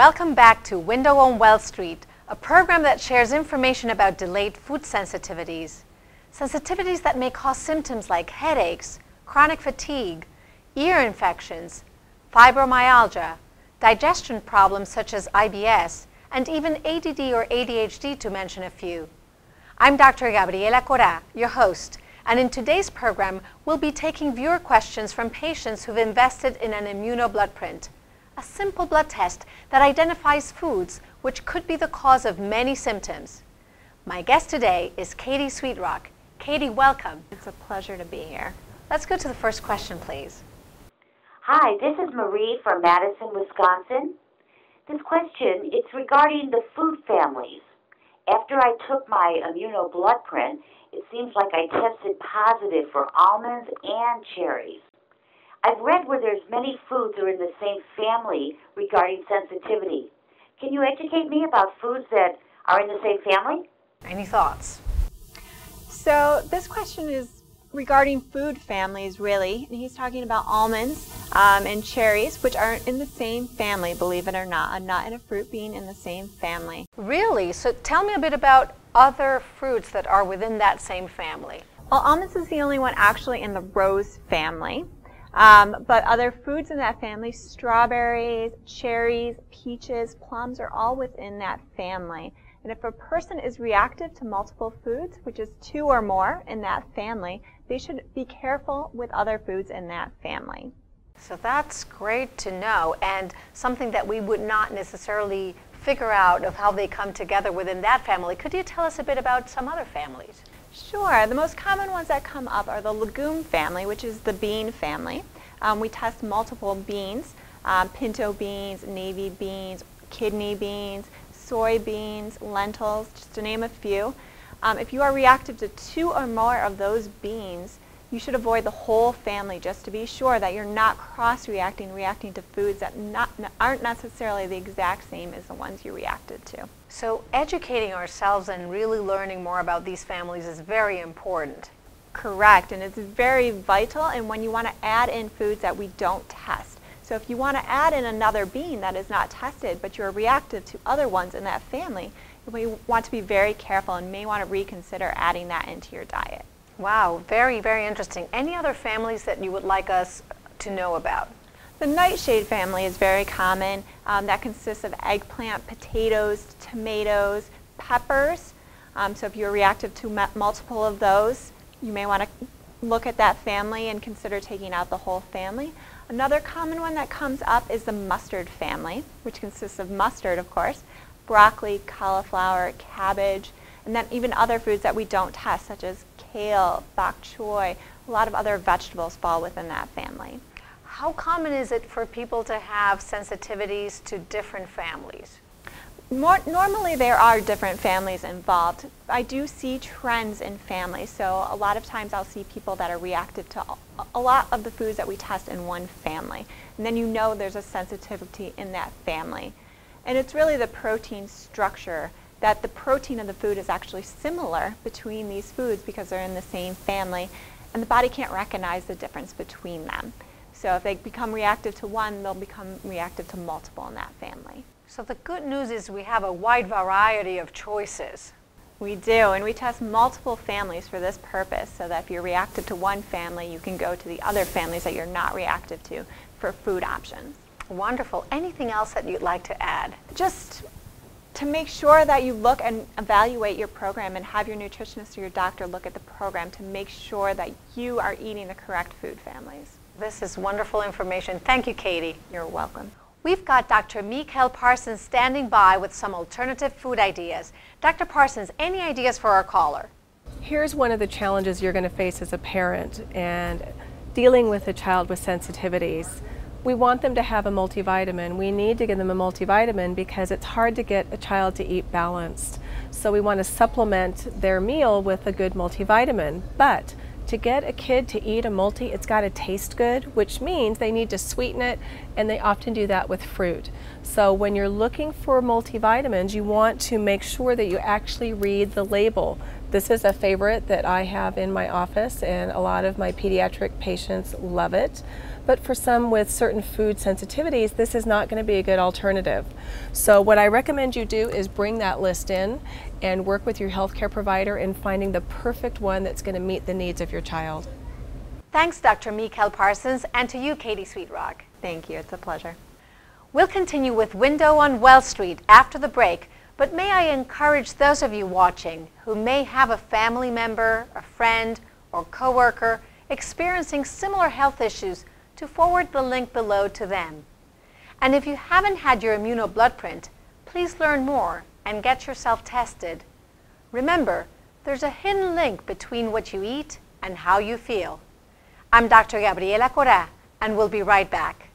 Welcome back to Window on Well Street, a program that shares information about delayed food sensitivities. Sensitivities that may cause symptoms like headaches, chronic fatigue, ear infections, fibromyalgia, digestion problems such as IBS, and even ADD or ADHD, to mention a few. I'm Dr. Gabriela Cora, your host, and in today's program, we'll be taking viewer questions from patients who've invested in an immunobloodprint, a simple blood test that identifies foods which could be the cause of many symptoms. My guest today is Katie Sweetrock. Katie, welcome. It's a pleasure to be here. Let's go to the first question, please. Hi, this is Marie from Madison, Wisconsin. This question, it's regarding the food families. After I took my immunobloodprint, it seems like I tested positive for almonds and cherries. I've read where there's many foods that are in the same family regarding sensitivity. Can you educate me about foods that are in the same family? Any thoughts? So this question is regarding food families, really. And he's talking about almonds and cherries, which aren't in the same family, believe it or not. A nut and a fruit being in the same family. Really? So tell me a bit about other fruits that are within that same family. Well, almonds is the only one actually in the rose family. But other foods in that family, strawberries, cherries, peaches, plums, are all within that family. And if a person is reactive to multiple foods, which is 2 or more in that family, they should be careful with other foods in that family. So that's great to know, and something that we would not necessarily figure out of how they come together within that family. Could you tell us a bit about some other families? Sure. The most common ones that come up are the legume family, which is the bean family. We test multiple beans, pinto beans, navy beans, kidney beans, soybeans, lentils, just to name a few. If you are reactive to 2 or more of those beans, you should avoid the whole family just to be sure that you're not reacting to foods that aren't necessarily the exact same as the ones you reacted to. So educating ourselves and really learning more about these families is very important. Correct, and it's very vital and when you want to add in foods that we don't test. So if you want to add in another bean that is not tested, but you're reactive to other ones in that family, you want to be very careful and may want to reconsider adding that into your diet. Wow, very, very interesting. Any other families that you would like us to know about? The nightshade family is very common. That consists of eggplant, potatoes, tomatoes, peppers. So if you're reactive to multiple of those, you may want to look at that family and consider taking out the whole family. Another common one that comes up is the mustard family, which consists of mustard, of course, broccoli, cauliflower, cabbage, and then even other foods that we don't test, such as kale, bok choy. A lot of other vegetables fall within that family. How common is it for people to have sensitivities to different families? Normally there are different families involved. I do see trends in families, so a lot of times I'll see people that are reactive to a lot of the foods that we test in one family. And then you know there's a sensitivity in that family. And it's really the protein structure, that the protein of the food is actually similar between these foods because they're in the same family, and the body can't recognize the difference between them. So if they become reactive to one, they'll become reactive to multiple in that family. So the good news is we have a wide variety of choices. We do, and we test multiple families for this purpose, so that if you're reactive to one family, you can go to the other families that you're not reactive to for food options. Wonderful. Anything else that you'd like to add? Just to make sure that you look and evaluate your program and have your nutritionist or your doctor look at the program to make sure that you are eating the correct food families. This is wonderful information. Thank you, Katie. You're welcome. We've got Dr. Mikael Parsons standing by with some alternative food ideas. Dr. Parsons, any ideas for our caller? Here's one of the challenges you're going to face as a parent and dealing with a child with sensitivities. We want them to have a multivitamin. We need to give them a multivitamin because it's hard to get a child to eat balanced. So we want to supplement their meal with a good multivitamin. But to get a kid to eat a multi, it's got to taste good, which means they need to sweeten it, and they often do that with fruit. So when you're looking for multivitamins, you want to make sure that you actually read the label, This is a favorite that I have in my office, and a lot of my pediatric patients love it. But for some with certain food sensitivities, this is not going to be a good alternative. So what I recommend you do is bring that list in and work with your healthcare provider in finding the perfect one that's going to meet the needs of your child. Thanks, Dr. Mikel Parsons, and to you, Katie Sweetrock. Thank you. It's a pleasure. We'll continue with Window on Wells Street after the break, but may I encourage those of you watching who may have a family member, a friend, or coworker experiencing similar health issues to forward the link below to them. And if you haven't had your immunobloodprint, please learn more and get yourself tested. Remember, there's a hidden link between what you eat and how you feel. I'm Dr. Gabriela Cora, and we'll be right back.